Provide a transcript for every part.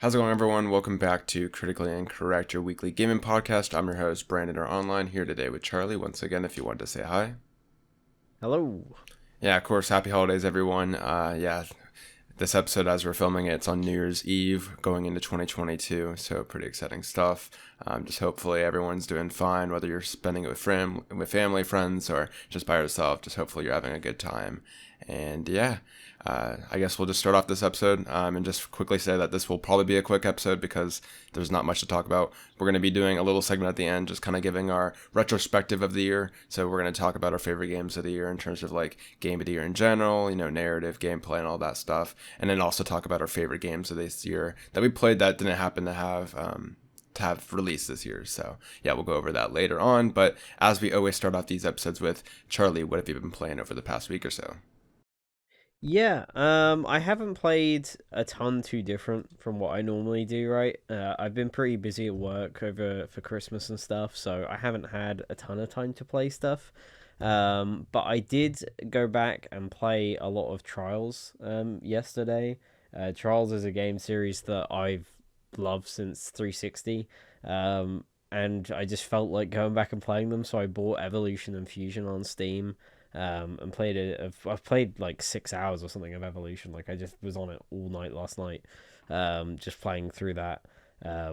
How's it going, everyone? Welcome back to Critically Incorrect, your weekly gaming podcast. I'm your host, Brandon, or online, here today with Charlie. Once again, if you wanted to say hi. Hello. Yeah, of course, happy holidays, everyone. This episode, as we're filming it, it's on New Year's Eve going into 2022, so pretty exciting stuff. Just hopefully everyone's doing fine, whether you're spending it with family, friends, or just by yourself. Just hopefully you're having a good time. And yeah, I guess we'll just start off this episode and just quickly say that this will probably be a quick episode because there's not much to talk about. We're going to be doing a little segment at the end, just kind of giving our retrospective of the year. So we're going to talk about our favorite games of the year in terms of like game of the year in general, narrative, gameplay, and all that stuff. And then also talk about our favorite games of this year that we played that didn't happen to have released this year. So yeah, we'll go over that later on. But as we always start off these episodes with, Charlie, what have you been playing over the past week or so? I haven't played a ton too different from what I normally do, right? I've been pretty busy at work over for Christmas and stuff, so I haven't had a ton of time to play stuff. But I did go back and play a lot of Trials yesterday. Trials is a game series that I've loved since 360. And I just felt like going back and playing them, so I bought Evolution and Fusion on Steam, and played it. I've played like 6 hours or something of Evolution. Like I just was on it all night last night, just playing through that,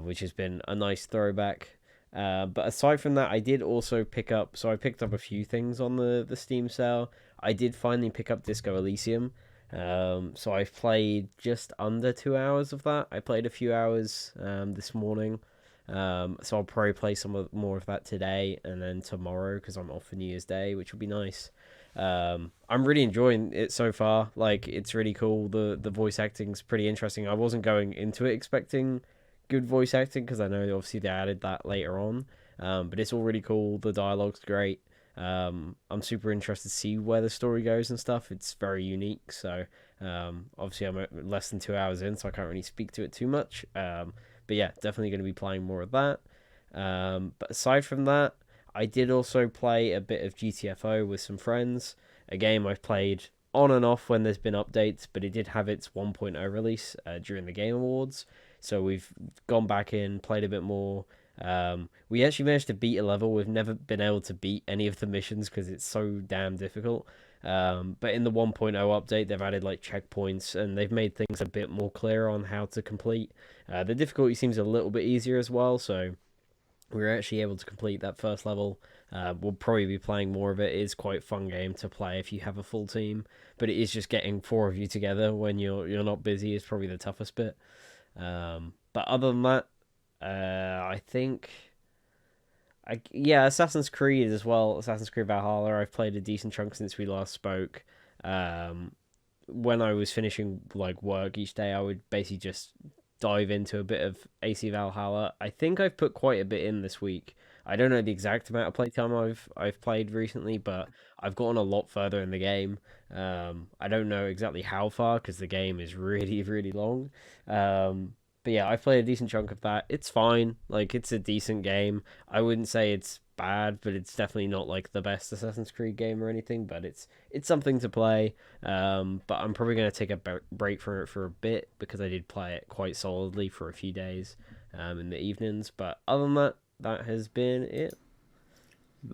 which has been a nice throwback. But aside from that, I did also pick up. So I picked up a few things on the Steam sale. I did finally pick up Disco Elysium. So I've played just under 2 hours of that. I played a few hours this morning. So I'll probably play more of that today and then tomorrow because I'm off for New Year's Day, which will be nice. I'm really enjoying it so far. Like it's really cool. The voice acting's pretty interesting. I wasn't going into it expecting good voice acting because I know obviously they added that later on. But it's all really cool. The dialogue's great. I'm super interested to see where the story goes and stuff. It's very unique. So obviously I'm less than 2 hours in, so I can't really speak to it too much. But yeah, definitely going to be playing more of that. But aside from that, I did also play a bit of GTFO with some friends. A game I've played on and off when there's been updates, but it did have its 1.0 release during the Game Awards. So we've gone back in, played a bit more. We actually managed to beat a level. We've never been able to beat any of the missions because it's so damn difficult. But in the 1.0 update, they've added like checkpoints and they've made things a bit more clear on how to complete. The difficulty seems a little bit easier as well, so we were actually able to complete that first level. We'll probably be playing more of it. It is quite a fun game to play if you have a full team, but it is just getting four of you together when you're not busy is probably the toughest bit. But other than that, I think yeah, Assassin's Creed as well. Assassin's Creed Valhalla. I've played a decent chunk since we last spoke. Um, when I was finishing like work each day, I would basically just dive into a bit of AC Valhalla. I think I've put quite a bit in this week. I don't know the exact amount of playtime I've played recently, but I've gotten a lot further in the game. I don't know exactly how far because the game is really really long. But yeah, I've played a decent chunk of that. It's fine. Like it's a decent game. I wouldn't say it's bad, but it's definitely not like the best Assassin's Creed game or anything. But it's something to play. But I'm probably gonna take a break from it for a bit because I did play it quite solidly for a few days, in the evenings. But other than that, that has been it.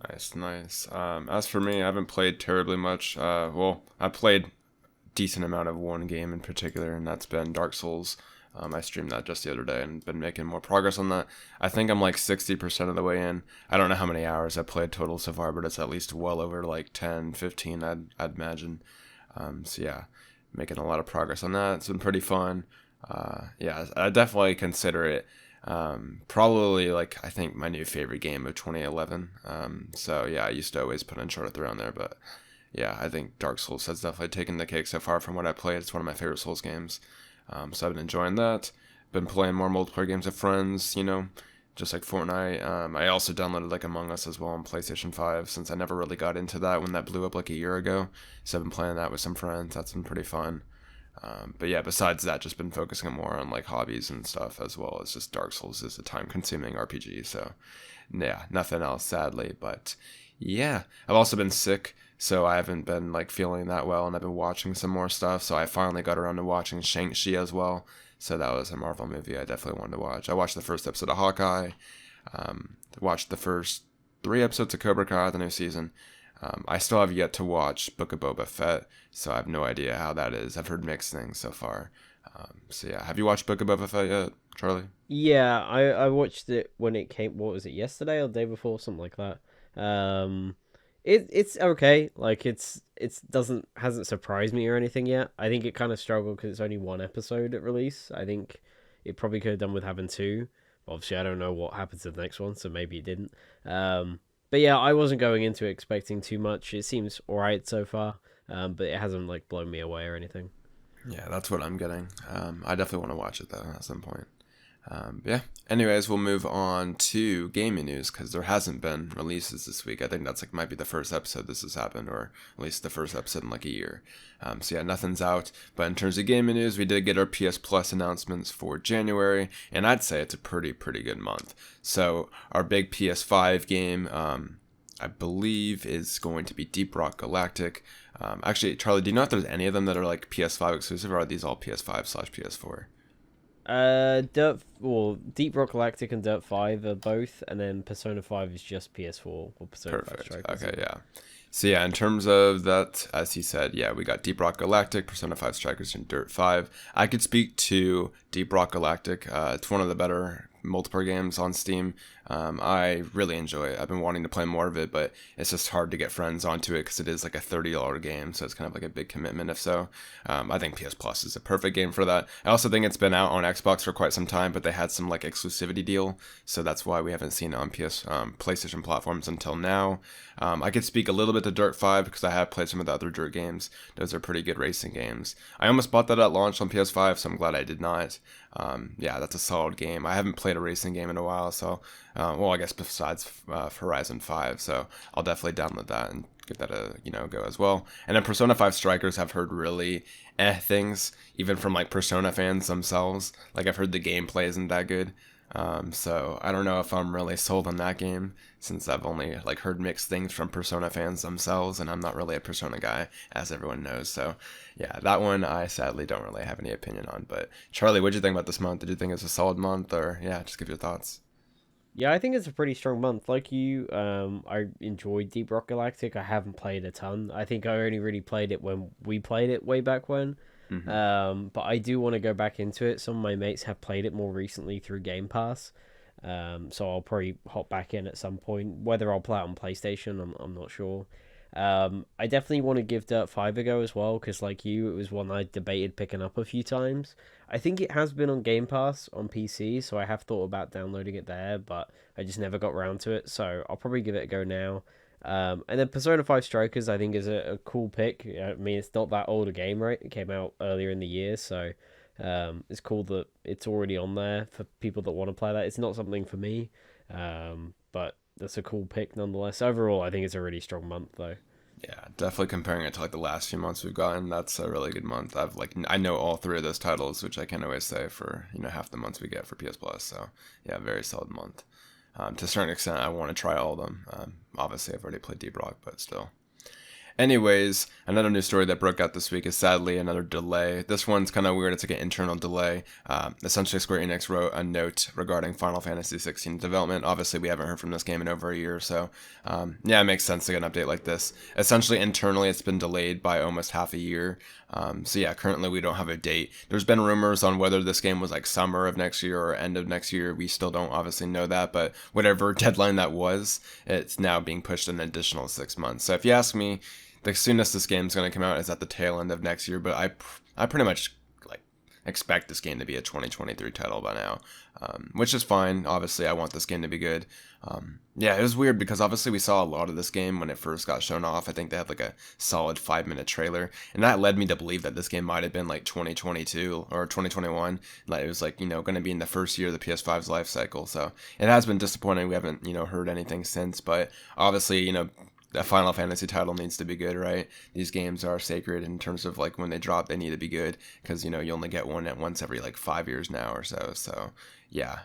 Nice, nice. As for me, I haven't played terribly much. I played decent amount of one game in particular, and that's been Dark Souls. I streamed that just the other day and been making more progress on that. I think I'm like 60% of the way in. I don't know how many hours I played total so far, but it's at least well over like 10, 15, I'd imagine. So yeah, making a lot of progress on that. It's been pretty fun. Yeah, I definitely consider it probably like I think my new favorite game of 2011. So yeah, I used to always put Uncharted around there, but yeah, I think Dark Souls has definitely taken the cake so far from what I played. It's one of my favorite Souls games. So I've been enjoying that. Been playing more multiplayer games with friends, just like Fortnite. I also downloaded like Among Us as well on PlayStation 5 since I never really got into that when that blew up like a year ago. So I've been playing that with some friends. That's been pretty fun. But yeah, besides that, just been focusing more on like hobbies and stuff as well as just Dark Souls is a time consuming RPG. So yeah, nothing else sadly. But yeah, I've also been sick. So I haven't been like feeling that well, and I've been watching some more stuff. So I finally got around to watching Shang-Chi as well. So that was a Marvel movie I definitely wanted to watch. I watched the first episode of Hawkeye, watched the first 3 episodes of Cobra Kai, the new season. I still have yet to watch Book of Boba Fett, so I have no idea how that is. I've heard mixed things so far. So yeah, have you watched Book of Boba Fett yet, Charlie? Yeah, I watched it when it came. What was it? Yesterday or the day before, something like that. It's okay. Like it's doesn't hasn't surprised me or anything yet. I think it kind of struggled because it's only one episode at release. I think it probably could have done with having two. Obviously, I don't know what happens to the next one, so maybe it didn't. But yeah, I wasn't going into it expecting too much. It seems alright so far. But it hasn't like blown me away or anything. Yeah, that's what I'm getting. I definitely want to watch it though at some point. Yeah. Anyways, we'll move on to gaming news because there hasn't been releases this week. I think that's like might be the first episode this has happened, or at least the first episode in like a year. So yeah, nothing's out. But in terms of gaming news, we did get our PS Plus announcements for January, and I'd say it's a pretty good month. So our big PS5 game, I believe, is going to be Deep Rock Galactic. Actually, Charlie, do you know if there's any of them that are like PS5 exclusive, or are these all PS5/PS4? Deep Rock Galactic and Dirt 5 are both, and then Persona 5 is just PS4 or Persona 5 Perfect. Strikers. Okay, yeah. So yeah, in terms of that, as he said, yeah, we got Deep Rock Galactic, Persona 5 Strikers, and Dirt 5. I could speak to Deep Rock Galactic. It's one of the better multiplayer games on Steam. I really enjoy it. I've been wanting to play more of it, but it's just hard to get friends onto it because it is like a $30 game, so it's kind of like a big commitment if so. I think PS Plus is a perfect game for that. I also think it's been out on Xbox for quite some time, but they had some like exclusivity deal, so that's why we haven't seen it on PlayStation platforms until now. I could speak a little bit to Dirt 5 because I have played some of the other Dirt games. Those are pretty good racing games. I almost bought that at launch on PS5, so I'm glad I did not. Yeah, that's a solid game. I haven't played a racing game in a while, so well, I guess besides Horizon 5, so I'll definitely download that and give that a go as well. And then Persona 5 Strikers, have heard really things, even from like Persona fans themselves. Like I've heard the gameplay isn't that good. So I don't know if I'm really sold on that game since I've only like heard mixed things from Persona fans themselves, and I'm not really a Persona guy, as everyone knows. So yeah, that one I sadly don't really have any opinion on. But Charlie, what'd you think about this month? Did you think it's a solid month, or yeah, just give your thoughts. Yeah, I think it's a pretty strong month. Like you, I enjoyed Deep Rock Galactic. I haven't played a ton. I think I only really played it when we played it way back when. Hmm. But I do want to go back into it. Some of my mates have played it more recently through Game Pass. So I'll probably hop back in at some point. Whether I'll play it on PlayStation, I'm not sure. I definitely want to give Dirt 5 a go as well, because like you, it was one I debated picking up a few times. I think it has been on Game Pass on PC, so I have thought about downloading it there, but I just never got around to it, so I'll probably give it a go now. And then Persona 5 Strikers, I think, is a cool pick. I mean, it's not that old a game, right? It came out earlier in the year, so it's cool that it's already on there for people that want to play that. It's not something for me, but that's a cool pick nonetheless. Overall, I think it's a really strong month, though. Yeah, definitely comparing it to like the last few months we've gotten, that's a really good month. I know all three of those titles, which I can't always say for half the months we get for PS Plus. So yeah, very solid month. To a certain extent, I want to try all of them. Obviously, I've already played Deep Rock, but still. Anyways, another news story that broke out this week is sadly another delay. This one's kind of weird. It's like an internal delay. Essentially, Square Enix wrote a note regarding Final Fantasy 16 development. Obviously, we haven't heard from this game in over a year, so yeah, it makes sense to get an update like this. Essentially, internally, it's been delayed by almost half a year. So yeah, currently we don't have a date. There's been rumors on whether this game was like summer of next year or end of next year. We still don't obviously know that, but whatever deadline that was, it's now being pushed an additional 6 months. So if you ask me, the soonest this game's going to come out is at the tail end of next year, but I pretty much like expect this game to be a 2023 title by now, which is fine. Obviously, I want this game to be good. Yeah, it was weird because obviously we saw a lot of this game when it first got shown off. I think they had like a solid 5-minute trailer, and that led me to believe that this game might have been like 2022 or 2021. Like it was like going to be in the first year of the PS5's life cycle. So it has been disappointing. We haven't heard anything since, but obviously a Final Fantasy title needs to be good, right? These games are sacred in terms of like when they drop, they need to be good because you only get one at once every like 5 years now or so. So yeah,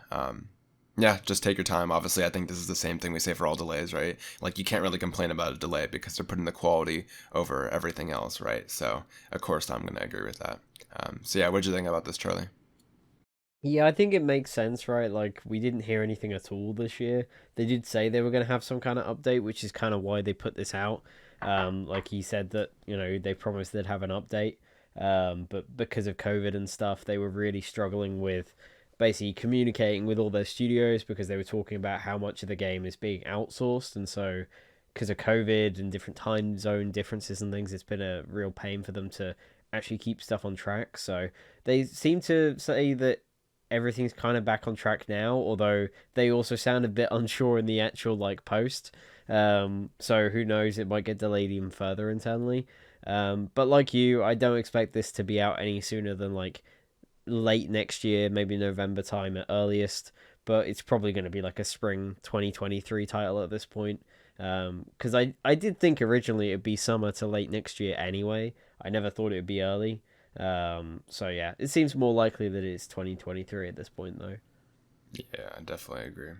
yeah, just take your time. Obviously, I think this is the same thing we say for all delays, right? Like you can't really complain about a delay because they're putting the quality over everything else, right? So of course I'm gonna agree with that. So yeah, what'd you think about this, Charlie? Yeah, I think it makes sense, right? Like, we didn't hear anything at all this year. They did say they were going to have some kind of update, which is kind of why they put this out. Like he said that, they promised they'd have an update. But because of COVID and stuff, they were really struggling with basically communicating with all their studios because they were talking about how much of the game is being outsourced. And so, because of COVID and different time zone differences and things, it's been a real pain for them to actually keep stuff on track. So, they seem to say that everything's kind of back on track now, although they also sound a bit unsure in the actual like post. So who knows? It might get delayed even further internally. But like you, I don't expect this to be out any sooner than like late next year, maybe November time at earliest. But it's probably going to be like a spring 2023 title at this point. Because I did think originally it'd be summer to late next year anyway. I never thought it would be early. So yeah, it seems more likely that it's 2023 at this point, though. Yeah, I definitely agree.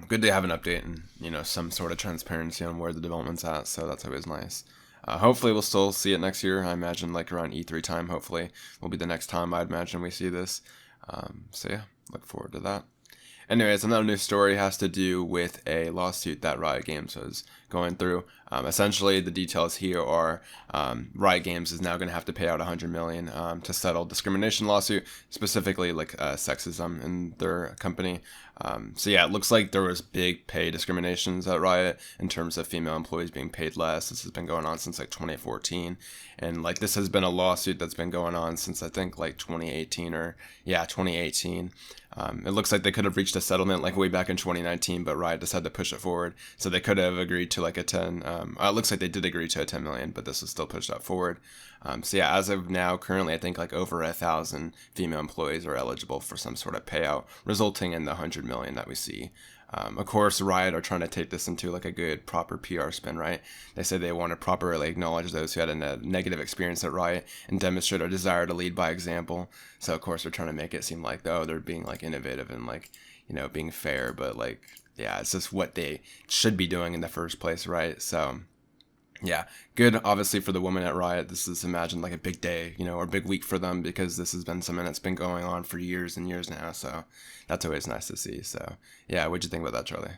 Good to have an update and some sort of transparency on where the development's at. So that's always nice. Hopefully, we'll still see it next year. I imagine like around E3 time. Hopefully, will be the next time I'd imagine we see this. So yeah, look forward to that. Anyways, another news story has to do with a lawsuit that Riot Games was going through. Essentially, the details here are Riot Games is now going to have to pay out $100 million to settle discrimination lawsuit, specifically like sexism in their company. So yeah, it looks like there was big pay discriminations at Riot in terms of female employees being paid less. This has been going on since like 2014, and like this has been a lawsuit that's been going on since I think like 2018 or yeah 2018. It looks like they could have reached a settlement like way back in 2019, but Riot decided to push it forward. So they could have agreed to like a 10. It looks like they did agree to a 10 million, but this was still pushed up forward. So yeah, as of now, currently I think like over 1,000 female employees are eligible for some sort of payout, resulting in the 100 million that we see. Of course, Riot are trying to take this into like a good, proper PR spin, right? They say they want to properly acknowledge those who had a negative experience at Riot and demonstrate a desire to lead by example. So of course, they're trying to make it seem like they're being like innovative and like being fair, but like yeah, it's just what they should be doing in the first place, right? So yeah, good obviously for the women at Riot. This is imagined like a big day, or a big week for them because this has been something that's been going on for years and years now. So that's always nice to see. So yeah, what'd you think about that, Charlie?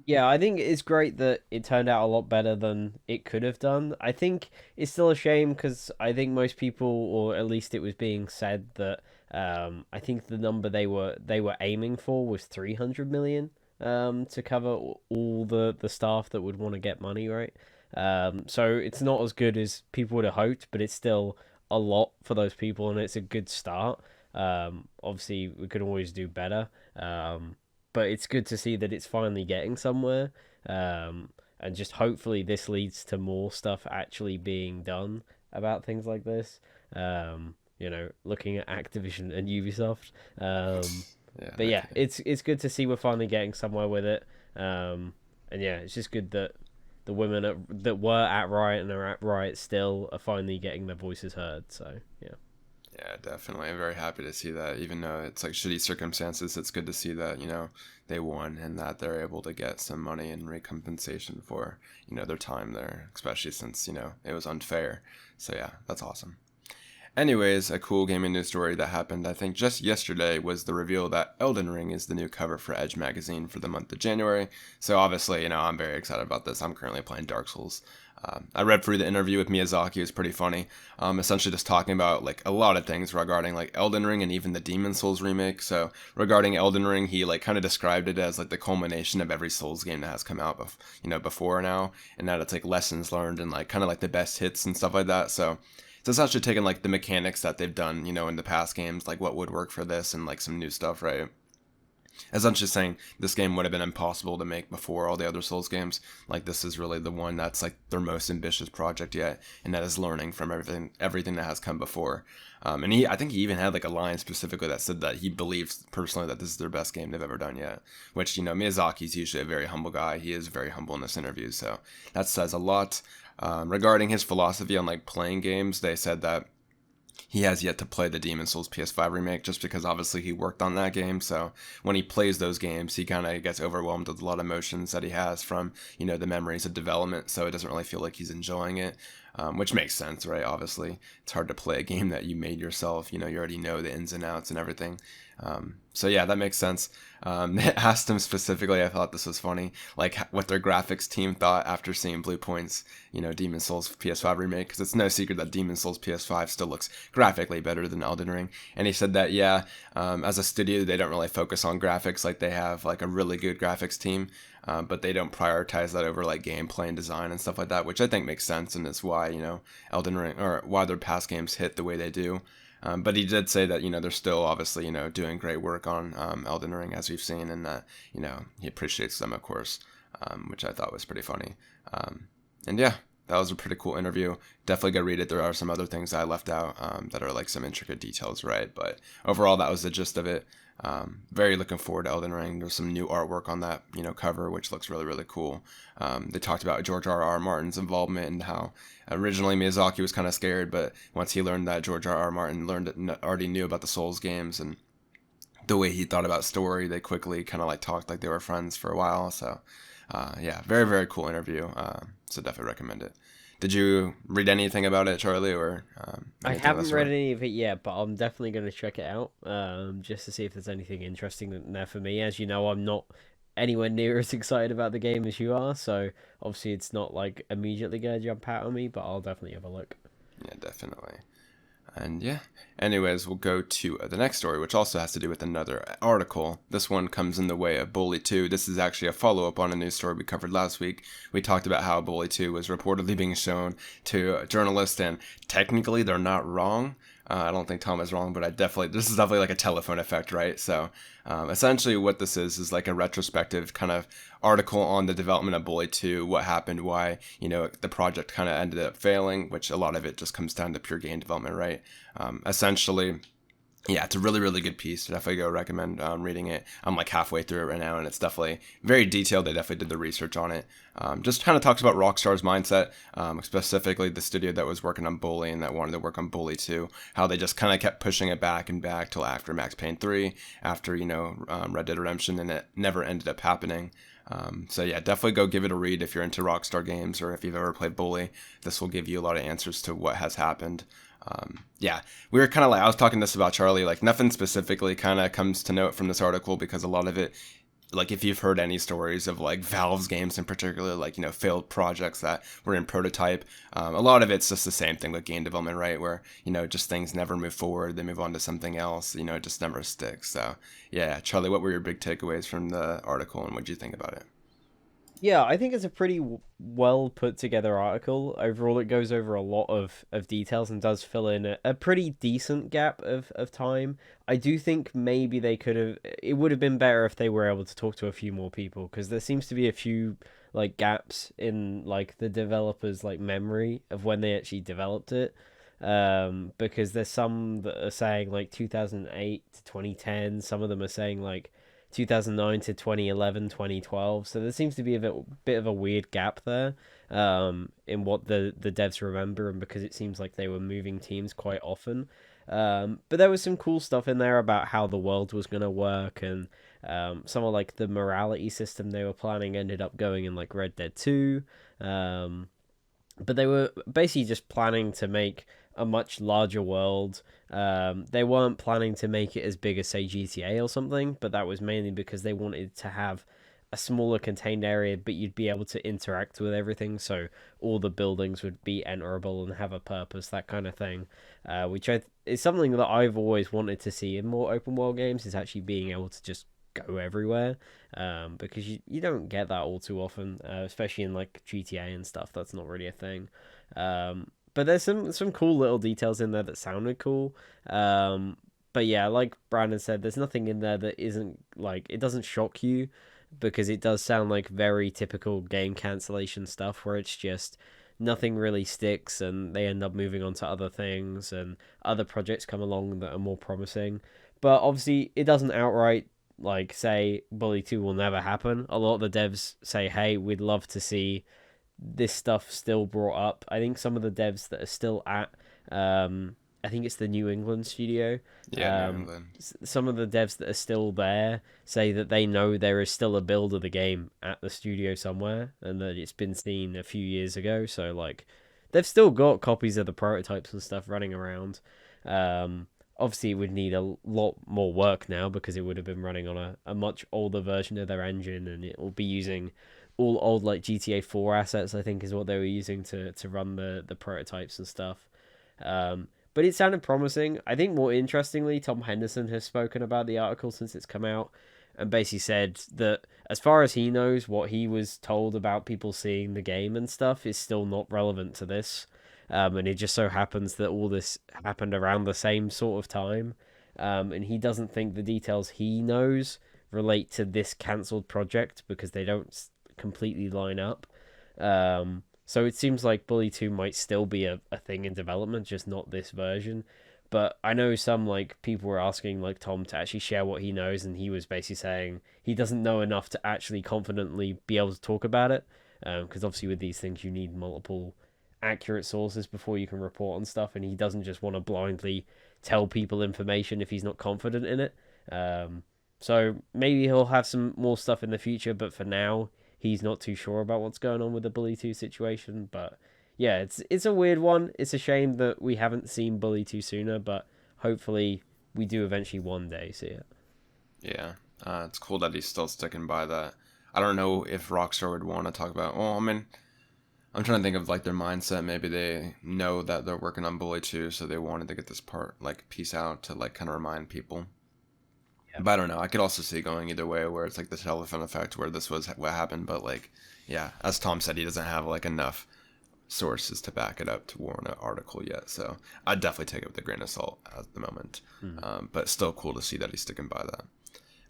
Yeah, I think it's great that it turned out a lot better than it could have done. I think it's still a shame because I think most people, or at least it was being said that I think the number they were aiming for was 300 million to cover all the staff that would want to get money, right? So it's not as good as people would have hoped, but it's still a lot for those people, and it's a good start. Obviously, we could always do better. But it's good to see that it's finally getting somewhere. And just hopefully this leads to more stuff actually being done about things like this. Looking at Activision and Ubisoft. Yeah, But heck yeah, yeah. it's good to see we're finally getting somewhere with it. And yeah, it's just good that the women that were at Riot and are at Riot still are finally getting their voices heard. So yeah. Yeah, definitely. I'm very happy to see that. Even though it's like shitty circumstances, it's good to see that, they won and that they're able to get some money and recompensation for, their time there, especially since, it was unfair. So yeah, that's awesome. Anyways, a cool gaming news story that happened, I think, just yesterday was the reveal that Elden Ring is the new cover for Edge magazine for the month of January. So obviously, I'm very excited about this. I'm currently playing Dark Souls. I read through the interview with Miyazaki. It was pretty funny. Essentially just talking about like a lot of things regarding like Elden Ring and even the Demon Souls remake. So regarding Elden Ring, he like kind of described it as like the culmination of every Souls game that has come out, before now, and that it's like lessons learned and like kind of like the best hits and stuff like that. So it's essentially taken like the mechanics that they've done, in the past games, like what would work for this and like some new stuff, right? Essentially saying this game would have been impossible to make before all the other Souls games. Like this is really the one that's like their most ambitious project yet, and that is learning from everything that has come before. And I think he even had like a line specifically that said that he believes personally that this is their best game they've ever done yet. Which Miyazaki's usually a very humble guy. He is very humble in this interview, so that says a lot. Regarding his philosophy on like playing games, they said that he has yet to play the Demon Souls PS5 remake just because obviously he worked on that game. So when he plays those games, he kind of gets overwhelmed with a lot of emotions that he has from, the memories of development. So it doesn't really feel like he's enjoying it. which makes sense, right? Obviously, it's hard to play a game that you made yourself. You know, you already know the ins and outs and everything. So yeah, that makes sense. They asked him specifically. I thought this was funny, like what their graphics team thought after seeing Blue Point's, Demon Souls PS5 remake, because it's no secret that Demon Souls PS5 still looks graphically better than Elden Ring. And he said that yeah, as a studio, they don't really focus on graphics, like they have like a really good graphics team. But they don't prioritize that over like gameplay and design and stuff like that, which I think makes sense, and is why Elden Ring, or why their past games hit the way they do. But he did say that they're still obviously doing great work on Elden Ring, as we've seen, and that he appreciates them, of course, which I thought was pretty funny. And yeah, that was a pretty cool interview. Definitely go read it. There are some other things I left out that are like some intricate details, right? But overall, that was the gist of it. Very looking forward to Elden Ring. There's some new artwork on that cover, which looks really really cool. They talked about George R. Martin's involvement and how originally Miyazaki was kind of scared, but once he learned that George R. Martin already knew about the Souls games and the way he thought about story, they quickly kind of like talked like they were friends for a while. So yeah, very very cool interview. So definitely recommend it. Did you read anything about it, Charlie, or I anything of that haven't read sort? any of it yet, but I'm definitely going to check it out, just to see if there's anything interesting in there for me. As you know, I'm not anywhere near as excited about the game as you are, so obviously it's not like immediately going to jump out on me, but I'll definitely have a look. Yeah, definitely. And yeah, anyways, we'll go to the next story, which also has to do with another article. This one comes in the way of Bully 2. This is actually a follow up on a news story we covered last week. We talked about how Bully 2 was reportedly being shown to journalists, and technically they're not wrong. I don't think Tom is wrong, but this is definitely like a telephone effect, right? So essentially what this is like a retrospective kind of article on the development of Bully 2, what happened, why, the project kind of ended up failing, which a lot of it just comes down to pure game development, right? Essentially, yeah, it's a really, really good piece. Definitely go recommend reading it. I'm like halfway through it right now, and it's definitely very detailed. They definitely did the research on it. Just kind of talks about Rockstar's mindset, specifically the studio that was working on Bully and that wanted to work on Bully 2, how they just kind of kept pushing it back and back till after Max Payne 3, after, Red Dead Redemption, and it never ended up happening. So yeah, definitely go give it a read if you're into Rockstar games or if you've ever played Bully. This will give you a lot of answers to what has happened. Yeah, we were kind of like, I was talking this about Charlie, like nothing specifically kind of comes to note from this article, because a lot of it, like if you've heard any stories of like Valve's games in particular, like, failed projects that were in prototype, a lot of it's just the same thing with game development, right? Where, just things never move forward, they move on to something else, it just never sticks. So yeah, Charlie, what were your big takeaways from the article and what did you think about it? Yeah, I think it's a pretty well put together article. Overall, it goes over a lot of details and does fill in a pretty decent gap of time. I do think maybe they could have, it would have been better if they were able to talk to a few more people, because there seems to be a few like gaps in like the developers like memory of when they actually developed it. Because there's some that are saying like 2008 to 2010, some of them are saying like 2009 to 2011, 2012. So there seems to be a bit of a weird gap there, in what the devs remember, and because it seems like they were moving teams quite often. But there was some cool stuff in there about how the world was going to work, and some of like the morality system they were planning ended up going in like Red Dead 2. But they were basically just planning to make a much larger world. They weren't planning to make it as big as, say, GTA or something, but that was mainly because they wanted to have a smaller contained area, but you'd be able to interact with everything, so all the buildings would be enterable and have a purpose, that kind of thing. Which is something that I've always wanted to see in more open world games, is actually being able to just go everywhere, because you don't get that all too often, especially in like GTA and stuff. That's not really a thing. But there's some cool little details in there that sounded cool. But yeah, like Brandon said, there's nothing in there that isn't like, it doesn't shock you, because it does sound like very typical game cancellation stuff where it's just nothing really sticks and they end up moving on to other things and other projects come along that are more promising. But obviously, it doesn't outright like say Bully 2 will never happen. A lot of the devs say, hey, we'd love to see this stuff still brought up. I think some of the devs that are still at, I think it's the New England studio. Yeah, New England. Some of the devs that are still there say that they know there is still a build of the game at the studio somewhere, and that it's been seen a few years ago. So like, they've still got copies of the prototypes and stuff running around. Um, Obviously, it would need a lot more work now because it would have been running on a much older version of their engine, and it will be using all old like GTA 4 assets. I think is what they were using to run the prototypes and stuff. But it sounded promising. I think more interestingly, Tom Henderson has spoken about the article since it's come out, and basically said that as far as he knows, what he was told about people seeing the game and stuff is still not relevant to this. And it just so happens that all this happened around the same sort of time. And he doesn't think the details he knows relate to this cancelled project because they don't completely line up. So it seems like Bully 2 might still be a thing in development, just not this version. But I know some like people were asking like Tom to actually share what he knows, and he was basically saying he doesn't know enough to actually confidently be able to talk about it. Because obviously with these things you need multiple accurate sources before you can report on stuff, and he doesn't just want to blindly tell people information if he's not confident in it. So maybe he'll have some more stuff in the future, but for now he's not too sure about what's going on with the Bully 2 situation. But yeah, it's a weird one. It's a shame that we haven't seen Bully 2 sooner, but hopefully we do eventually one day see it. Yeah, it's cool that he's still sticking by that. I don't know if Rockstar would want to talk about. Well, I mean, I'm trying to think of like their mindset. Maybe they know that they're working on Bully 2, so they wanted to get this part like piece out to like kind of remind people. Yeah. But I don't know. I could also see going either way, where it's like the telephone effect, where this was what happened. But like, yeah, as Tom said, he doesn't have like enough sources to back it up to warrant an article yet. So I'd definitely take it with a grain of salt at the moment. But still cool to see that he's sticking by that.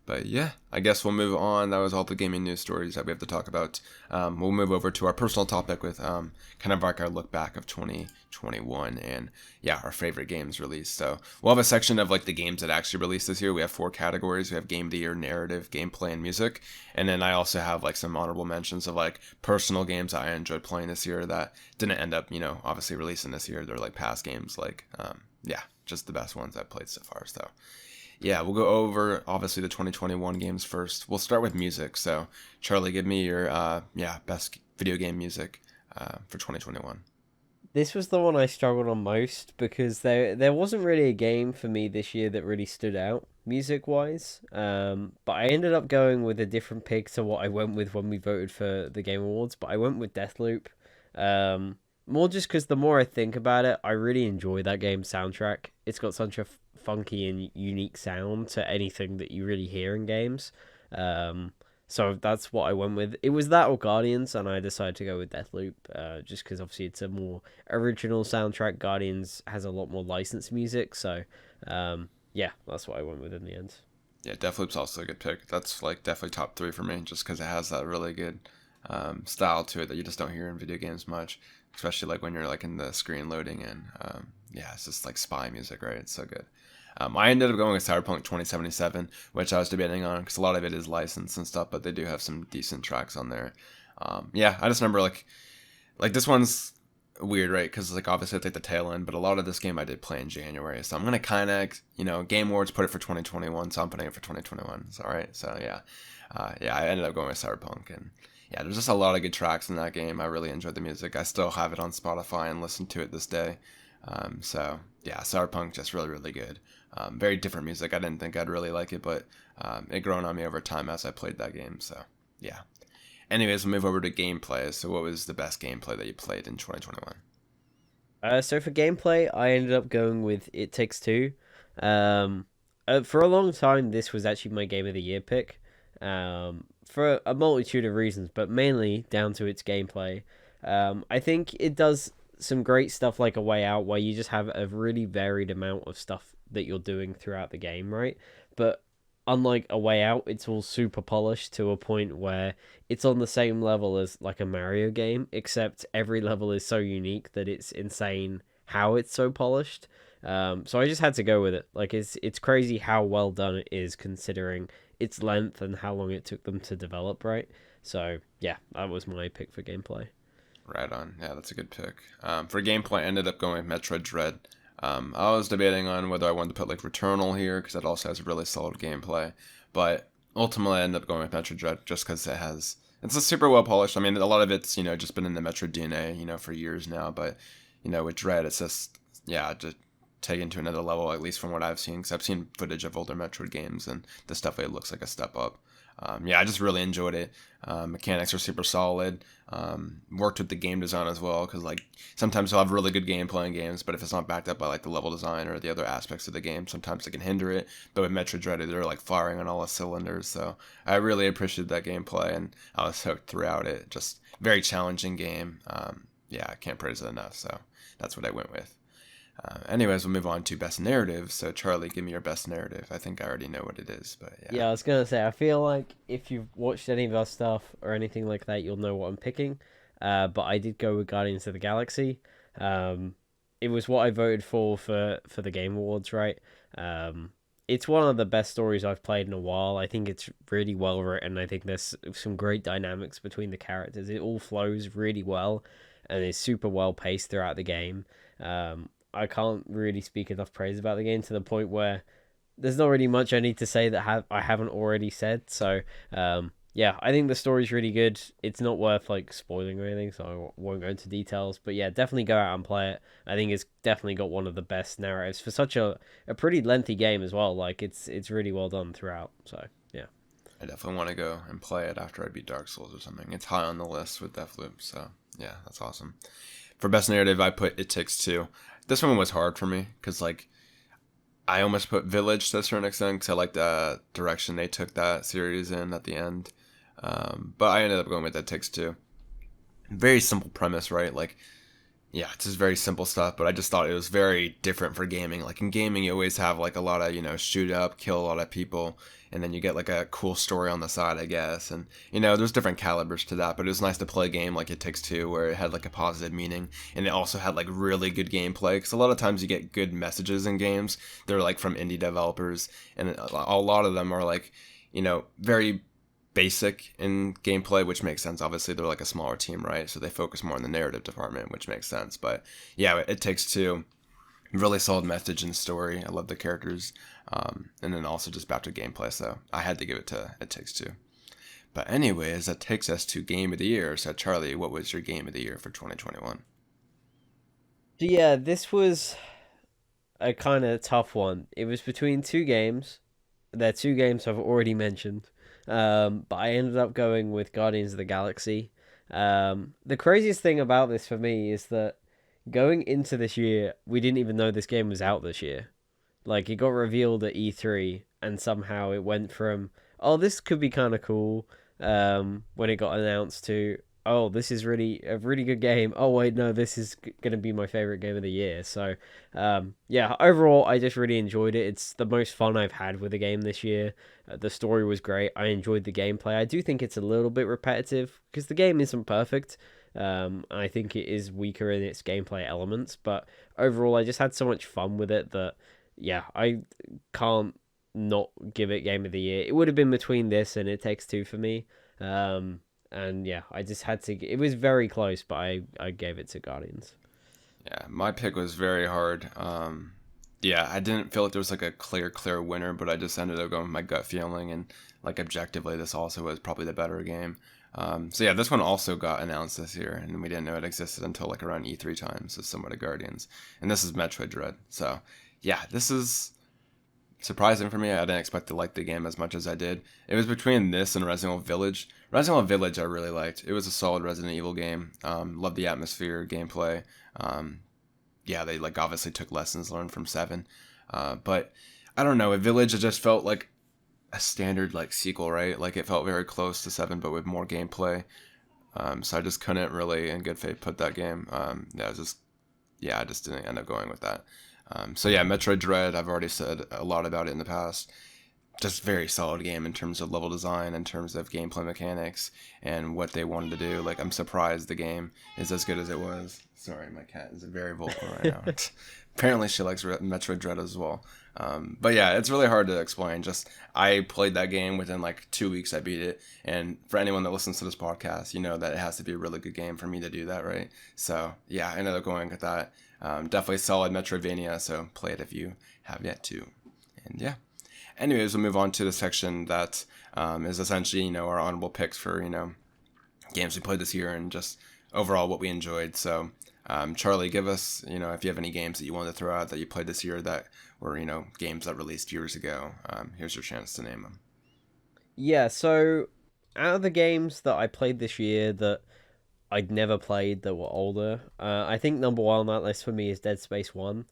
But yeah, I guess we'll move on. That was all the gaming news stories that we have to talk about. We'll move over to our personal topic with kind of like our look back of 2021 and yeah, our favorite games released. So we'll have a section of like the games that actually released this year. We have 4 categories. We have game of the year, narrative, gameplay, and music. And then I also have like some honorable mentions of like personal games that I enjoyed playing this year that didn't end up, obviously releasing this year. They're like past games, like yeah, just the best ones I've played so far. So yeah, we'll go over obviously the 2021 games first. We'll start with music. So, Charlie, give me your best video game music for 2021. This was the one I struggled on most because there wasn't really a game for me this year that really stood out music wise. But I ended up going with a different pick to what I went with when we voted for the Game Awards. But I went with Deathloop. More just because the more I think about it, I really enjoy that game's soundtrack. It's got such a funky and unique sound to anything that you really hear in games. So that's what I went with. It was that or Guardians, and I decided to go with Deathloop, just because obviously it's a more original soundtrack. Guardians has a lot more licensed music, so yeah, that's what I went with in the end. Yeah, Deathloop's also a good pick. That's like definitely top 3 for me, just because it has that really good style to it that you just don't hear in video games much, especially like when you're like in the screen loading and yeah, it's just like spy music, right? It's so good. I ended up going with Cyberpunk 2077, which I was debating on because a lot of it is licensed and stuff, but they do have some decent tracks on there. Yeah, I just remember like this one's weird, right? Because like obviously it's like the tail end, but a lot of this game I did play in January, so I'm gonna kind of Game Awards put it for 2021, so I'm putting it for 2021. It's all right. So yeah, yeah, I ended up going with Cyberpunk, and yeah, there's just a lot of good tracks in that game. I really enjoyed the music. I still have it on Spotify and listen to it this day. So yeah, Cyberpunk just really really good. Very different music. I didn't think I'd really like it, but it grown on me over time as I played that game. So yeah. Anyways, we'll move over to gameplay. So what was the best gameplay that you played in 2021? So for gameplay, I ended up going with It Takes Two. For a long time, this was actually my game of the year pick. For a multitude of reasons, but mainly down to its gameplay. I think it does some great stuff like A Way Out, where you just have a really varied amount of stuff that you're doing throughout the game, right? But unlike A Way Out, it's all super polished to a point where it's on the same level as like a Mario game, except every level is so unique that it's insane how it's so polished. So I just had to go with it. Like it's crazy how well done it is considering its length and how long it took them to develop, right? So yeah, that was my pick for gameplay. Right on. Yeah, that's a good pick. For gameplay, I ended up going with Metroid Dread. I was debating on whether I wanted to put like Returnal here because it also has really solid gameplay, but ultimately I ended up going with Metroid Dread just because it has It's a super well polished. I mean, a lot of it's just been in the Metroid DNA for years now. But with Dread, it's just just taken to another level, at least from what I've seen. Because I've seen footage of older Metroid games, and this definitely looks like a step up. I just really enjoyed it. Mechanics are super solid. Worked with the game design as well, because like sometimes you'll have really good gameplay in games, but if it's not backed up by like the level design or the other aspects of the game, sometimes it can hinder it. But with Metroid Dread, they're like firing on all the cylinders, so I really appreciated that gameplay, and I was hooked throughout it. Just very challenging game. I can't praise it enough. So that's what I went with. Anyways, we'll move on to best narrative. So Charlie, give me your best narrative. I think I already know what it is, but yeah. Yeah, I was gonna say, I feel like if you've watched any of our stuff or anything like that, you'll know what I'm picking. But I did go with Guardians of the Galaxy. Um, it was what I voted for the Game Awards, right? Um, it's one of the best stories I've played in a while. I think it's really well written. I think there's some great dynamics between the characters. It all flows really well, and is super well paced throughout the game. I can't really speak enough praise about the game to the point where there's not really much I need to say that I haven't already said. So, I think the story's really good. It's not worth like spoiling or anything, so I won't go into details. But yeah, definitely go out and play it. I think it's definitely got one of the best narratives for such a pretty lengthy game as well. Like it's really well done throughout. So yeah. I definitely want to go and play it after I beat Dark Souls or something. It's high on the list with Deathloop, so yeah, that's awesome. For best narrative, I put It Takes Two. This one was hard for me because like I almost put Village to a certain extent because I like the direction they took that series in at the end. But I ended up going with It Takes Two. Very simple premise, right? Like, yeah, it's just very simple stuff, but I just thought it was very different for gaming. Like in gaming, you always have like a lot of, shoot up, kill a lot of people, and then you get like a cool story on the side, I guess. And, there's different calibers to that, but it was nice to play a game like It Takes Two where it had like a positive meaning, and it also had like really good gameplay. Because a lot of times you get good messages in games, they're like from indie developers, and a lot of them are like, very basic in gameplay, which makes sense. Obviously, they're like a smaller team, right? So they focus more on the narrative department, which makes sense. But yeah, It Takes Two, really solid message and story. I love the characters, and then also just back to gameplay. So I had to give it to It Takes Two. But anyways, that takes us to Game of the Year. So Charlie, what was your Game of the Year for 2021? So yeah, this was a kind of tough one. It was between two games. They're two games I've already mentioned. But I ended up going with Guardians of the Galaxy. The craziest thing about this for me is that going into this year, we didn't even know this game was out this year. Like, it got revealed at E3, and somehow it went from, oh, this could be kind of cool, when it got announced, to, oh, this is really a really good game. Oh, wait, no, this is going to be my favorite game of the year. So, overall, I just really enjoyed it. It's the most fun I've had with a game this year. The story was great. I enjoyed the gameplay. I do think it's a little bit repetitive because the game isn't perfect. I think it is weaker in its gameplay elements, but overall, I just had so much fun with it that, yeah, I can't not give it Game of the Year. It would have been between this and It Takes Two for me. And yeah, I just had to. It was very close, but I gave it to Guardians. Yeah, my pick was very hard. I didn't feel like there was like a clear winner, but I just ended up going with my gut feeling, and like objectively, this also was probably the better game. This one also got announced this year, and we didn't know it existed until like around E3 time, so similar to Guardians. And this is Metroid Dread. So yeah, this is surprising for me. I didn't expect to like the game as much as I did. It was between this and Resident Evil Village. Resident Evil Village I really liked. It was a solid Resident Evil game. Loved the atmosphere, gameplay. They like obviously took lessons learned from 7. But I don't know, with Village it just felt like a standard like sequel, right? Like it felt very close to 7 but with more gameplay. So I just couldn't really in good faith put that game. I just didn't end up going with that. Metroid Dread, I've already said a lot about it in the past. Just very solid game in terms of level design, in terms of gameplay mechanics, and what they wanted to do. Like, I'm surprised the game is as good as it was. Sorry, my cat is very vocal right now. Apparently she likes Metroid Dread as well. It's really hard to explain. Just, I played that game within like 2 weeks I beat it. And for anyone that listens to this podcast, you know that it has to be a really good game for me to do that, right? So, yeah, I ended up going with that. Definitely solid Metroidvania, so play it if you have yet to. And yeah. Anyways, we'll move on to the section that is essentially, our honorable picks for, games we played this year and just overall what we enjoyed. So, Charlie, give us, if you have any games that you wanted to throw out that you played this year that were, games that released years ago. Here's your chance to name them. Yeah, so out of the games that I played this year that I'd never played that were older, I think number one on that list for me is Dead Space 1.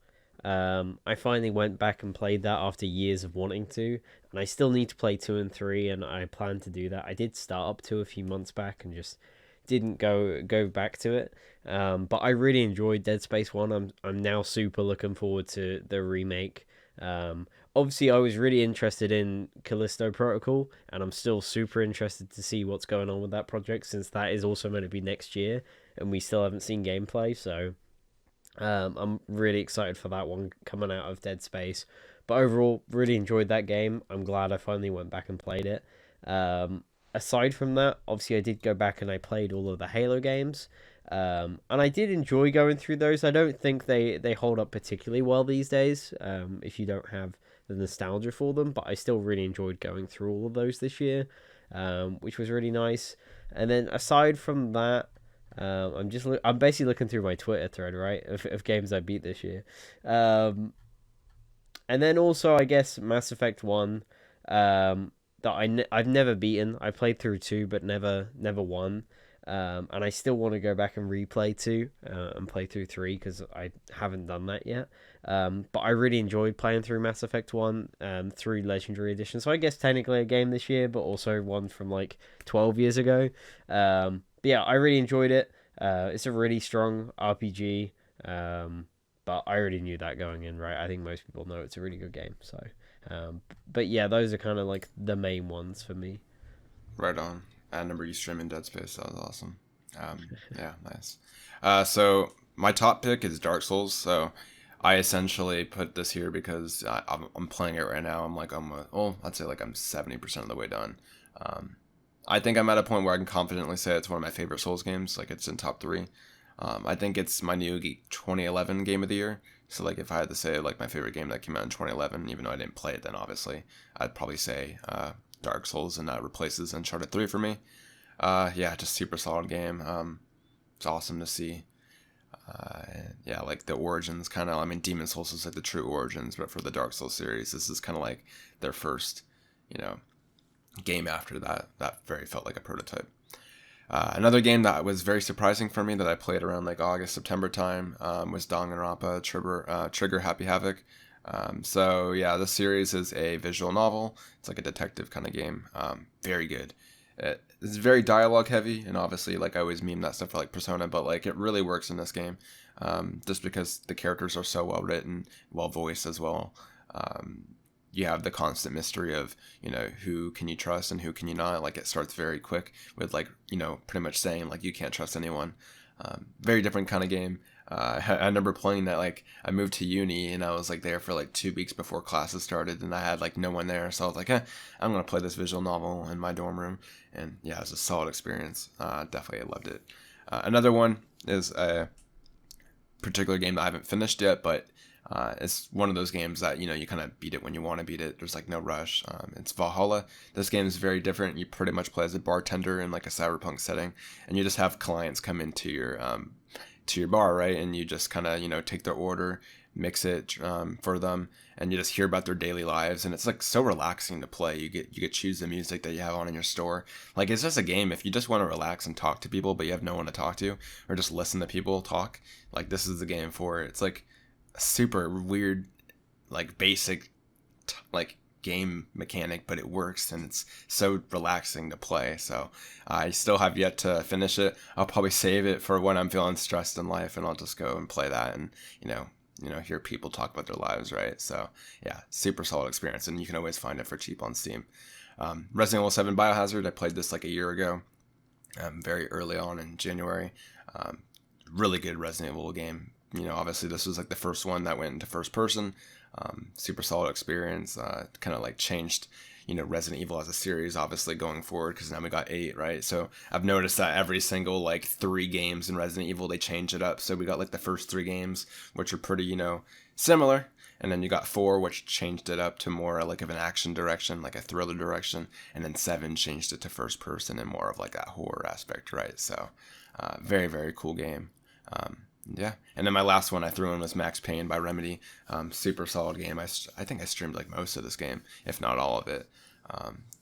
I finally went back and played that after years of wanting to, and I still need to play 2 and 3, and I plan to do that. I did start up 2 a few months back and just didn't go back to it. But I really enjoyed Dead Space 1. I'm now super looking forward to the remake. Obviously, I was really interested in Callisto Protocol, and I'm still super interested to see what's going on with that project since that is also meant to be next year, and we still haven't seen gameplay. So I'm really excited for that one coming out of Dead Space. But overall, really enjoyed that game. I'm glad I finally went back and played it. Aside from that, obviously I did go back and I played all of the Halo games. And I did enjoy going through those. I don't think they hold up particularly well these days, if you don't have the nostalgia for them. But I still really enjoyed going through all of those this year, which was really nice. And then aside from that, I'm basically looking through my Twitter thread, right, of games I beat this year. And then also I guess Mass Effect 1, that I've never beaten. I played through 2 but never won. And I still want to go back and replay 2, and play through 3 because I haven't done that yet. But I really enjoyed playing through Mass Effect 1, through Legendary Edition. So I guess technically a game this year, but also one from like 12 years ago. But yeah, I really enjoyed it. It's a really strong RPG. But I already knew that going in, right? I think most people know it's a really good game. So, but yeah, those are kind of like the main ones for me. Right on. I remember you streaming Dead Space. That was awesome. Yeah, nice. So my top pick is Dark Souls. So I essentially put this here because I'm playing it right now. I'd say like I'm 70% of the way done. I think I'm at a point where I can confidently say it's one of my favorite Souls games. Like it's in top three. I think it's my new 2011 game of the year. So like if I had to say like my favorite game that came out in 2011, even though I didn't play it then, obviously, I'd probably say Dark Souls, and that replaces Uncharted 3 for me. Yeah, just super solid game. It's awesome to see. Yeah, like the origins kind of. I mean, Demon Souls is like the true origins, but for the Dark Souls series, this is kind of like their first, you know, game after that. That very felt like a prototype. Another game that was very surprising for me that I played around like August, September time was Danganronpa Trigger Happy Havoc. So yeah, this series is a visual novel. It's like a detective kind of game. Very good. It's very dialogue heavy, and obviously, like I always meme that stuff for like Persona, but like it really works in this game, just because the characters are so well written, well voiced as well. You have the constant mystery of, who can you trust and who can you not. Like it starts very quick with like, pretty much saying like you can't trust anyone. Very different kind of game. I remember playing that, like I moved to uni and I was like there for like 2 weeks before classes started, and I had like no one there, so I was like, I'm gonna play this visual novel in my dorm room. And yeah, it was a solid experience. Definitely, I loved it. Another one is a particular game that I haven't finished yet, but it's one of those games that you kind of beat it when you want to beat it. There's like no rush. It's Valhalla. This game is very different. You pretty much play as a bartender in like a cyberpunk setting, and you just have clients come into your bar, right? And you just kind of take their order, mix it for them, and you just hear about their daily lives. And it's like so relaxing to play. You get to choose the music that you have on in your store. Like it's just a game if you just want to relax and talk to people, but you have no one to talk to, or just listen to people talk. Like this is the game for it. It's like a super weird, like basic, like game mechanic, but it works, and it's so relaxing to play. So I still have yet to finish it. I'll probably save it for when I'm feeling stressed in life, and I'll just go and play that, and hear people talk about their lives, right? So yeah, super solid experience, and you can always find it for cheap on Steam. Resident Evil 7 Biohazard, I played this like a year ago, very early on in January. Really good Resident Evil game. Obviously this was like the first one that went into first person. Super solid experience. Kind of like changed, Resident Evil as a series, obviously going forward, because now we got 8, right? So I've noticed that every single like 3 games in Resident Evil, they change it up. So we got like the first 3 games, which are pretty, similar. And then you got 4, which changed it up to more like of an action direction, like a thriller direction. And then 7 changed it to first person and more of like that horror aspect, right? So, very, very cool game. Yeah. And then my last one I threw in was Max Payne by Remedy. Super solid game. I think I streamed like most of this game, if not all of it.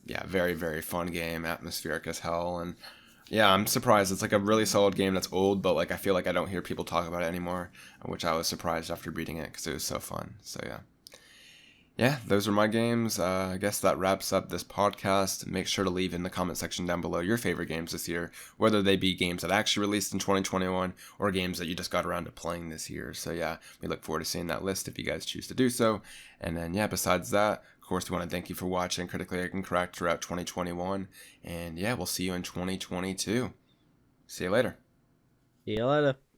Yeah, very, very fun game, atmospheric as hell. And yeah, I'm surprised. It's like a really solid game that's old, but like I feel like I don't hear people talk about it anymore, which I was surprised after beating it because it was so fun. So yeah. Yeah, those are my games. I guess that wraps up this podcast. Make sure to leave in the comment section down below your favorite games this year, whether they be games that actually released in 2021 or games that you just got around to playing this year. So yeah, we look forward to seeing that list if you guys choose to do so. And then yeah, besides that, of course, we want to thank you for watching Critically Incorrect throughout 2021. And yeah, we'll see you in 2022. See you later. See you later.